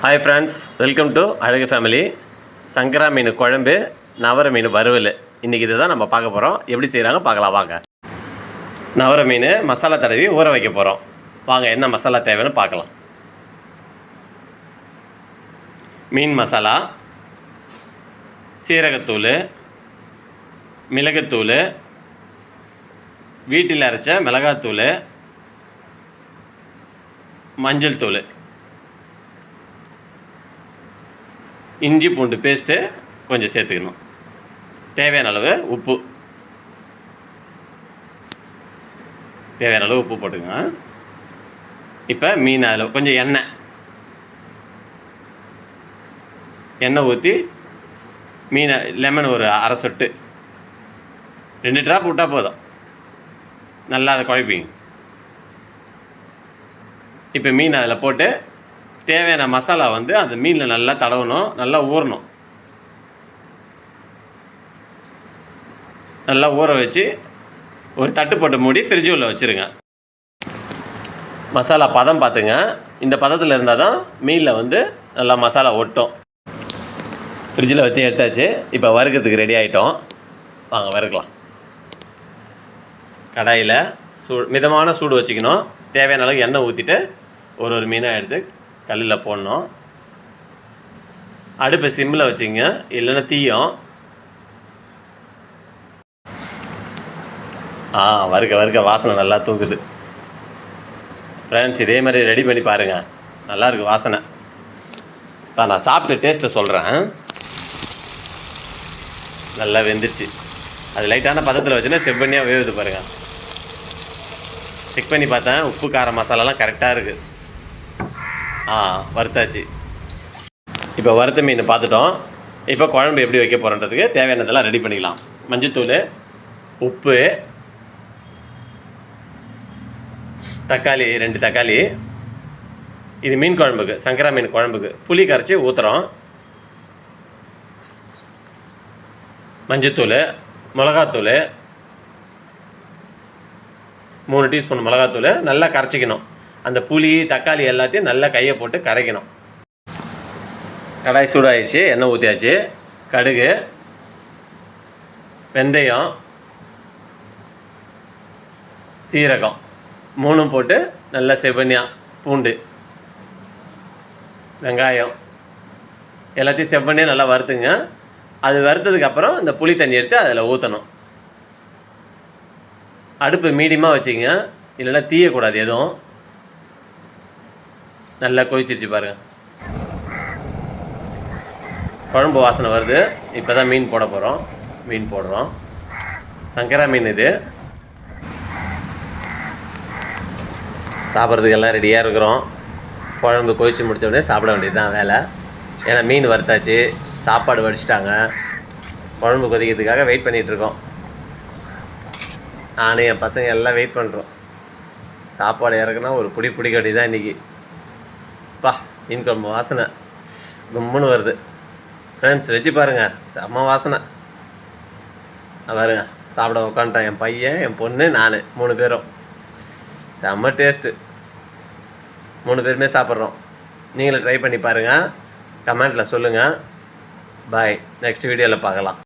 Hi friends, welcome to அழகு family. சங்கரா மீன் குழம்பு, நவர மீன் வறுவல். இன்றைக்கி இதை தான் நம்ம பார்க்க போகிறோம். எப்படி செய்கிறாங்க பார்க்கலாம் வாங்க. நவர மீன் மசாலா தடவி ஊற வைக்க போகிறோம். வாங்க என்ன மசாலா தேவைன்னு பார்க்கலாம். மீன் மசாலா, சீரகத்தூள், மிளகுத்தூள், வீட்டில் அரைச்ச மிளகாத்தூள், மஞ்சள் தூள், இஞ்சி பூண்டு பேஸ்ட்டு கொஞ்சம் சேர்த்துக்கணும். தேவையான அளவு உப்பு, தேவையான அளவு உப்பு போட்டுக்கோங்க. இப்போ மீன் அதில் கொஞ்சம் எண்ணெய் ஊற்றி மீனை லெமன் ஒரு அரை சொட்டு 2 ட்ராப் விட்டால் போதும். நல்லா அதை குழப்பிங்க. இப்போ மீன் அதில் போட்டு தேவையான மசாலா அந்த மீனில் நல்லா தடவணும், நல்லா ஊறணும். நல்லா ஊற வச்சு ஒரு தட்டு போட்டு மூடி ஃப்ரிட்ஜ் உள்ள வச்சுருங்க. மசாலா பதம் பார்த்துங்க. இந்த பதத்தில் இருந்தால் தான் மீனில் நல்லா மசாலா ஒட்டும். ஃப்ரிட்ஜில் வச்சு எடுத்தாச்சு. இப்போ வறுக்கிறதுக்கு ரெடி ஆகிட்டோம். வாங்க வறுக்கலாம். கடாயில் மிதமான சூடு வச்சுக்கணும். தேவையான அளவுக்கு எண்ணெய் ஊற்றிட்டு ஒரு மீனாக எடுத்து கல்லில் போடணும். அடுப்பை சிம்மில் வச்சுங்க, இல்லைன்னா தீயும். வறுக்க வாசனை நல்லா தூக்குது. ஃப்ரெண்ட்ஸ், இதே மாதிரி ரெடி பண்ணி பாருங்கள். நல்லாயிருக்கு வாசனை. இப்போ நான் சாப்பிட்டு டேஸ்ட்டை சொல்கிறேன். நல்லா வெந்துருச்சு. அது லைட்டான பதத்தில் வச்சுன்னா செவ்வண்ணியாக வேவுது பாருங்கள். செக் பண்ணி பார்த்தேன், உப்பு காரம் மசாலாலாம் கரெக்டாக இருக்குது. வறுத்தாச்சு. இப்போ வறுத்த மீன் பார்த்துட்டோம். இப்போ குழம்பு எப்படி வைக்க போகிறன்றதுக்கு தேவையானதெல்லாம் ரெடி பண்ணிக்கலாம். மஞ்சத்தூள், உப்பு, தக்காளி 2 தக்காளி. இது மீன் குழம்புக்கு, சங்கரா மீன் குழம்புக்கு புளி கரைச்சி ஊற்றுறோம். மஞ்சத்தூள், மிளகாத்தூள் 3 டீஸ்பூன் மிளகாத்தூள் நல்லா கரைச்சிக்கணும். அந்த புளி தக்காளி எல்லாத்தையும் நல்லா கையை போட்டு கரைக்கணும். கடாய் சூடாகிடுச்சு, எண்ணெய் ஊற்றியாச்சு. கடுகு, வெந்தயம், சீரகம் 3 போட்டு நல்லா செவ்வனியாக, பூண்டு, வெங்காயம் எல்லாத்தையும் செவ்வனியாக நல்லா வறுத்துங்க. அது வறுத்ததுக்கப்புறம் இந்த புளி தண்ணி எடுத்து அதில் ஊற்றணும். அடுப்பு மீடியமாக வச்சுங்க, இல்லைன்னா தீயக்கூடாது எதுவும். நல்லா கொதிச்சிருச்சு பாருங்கள். குழம்பு வாசனை வருது. இப்போ தான் மீன் போட போகிறோம். மீன் போடுறோம். சங்கரா மீன் இது. சாப்பிட்றதுக்கு எல்லாம் ரெடியாக இருக்கிறோம். குழம்பு கொதிச்சு முடித்த உடனே சாப்பிட வேண்டியது தான் வேலை. ஏன்னா மீன் வறுத்தாச்சு, சாப்பாடு வடிச்சிட்டாங்க. குழம்பு கொதிக்கிறதுக்காக வெயிட் பண்ணிகிட்ருக்கோம். நானும் என் பசங்க எல்லாம் வெயிட் பண்ணுறோம். சாப்பாடு இறக்குனா ஒரு பிடி கட்டி தான் இன்றைக்கி. மீன் குழம்பு வாசனை கும்முன்னு வருது. ஃப்ரெண்ட்ஸ், வச்சு பாருங்கள், செம்ம வாசனை. பாருங்க, சாப்பிட உட்காந்துட்டேன். என் பையன், என் பொண்ணு, நான் 3 பேரும். செம்ம டேஸ்ட்டு. 3 பேருமே சாப்பிட்றோம். நீங்களும் ட்ரை பண்ணி பாருங்கள். கமெண்ட்டில் சொல்லுங்கள். பாய். நெக்ஸ்ட் வீடியோவில் பார்க்கலாம்.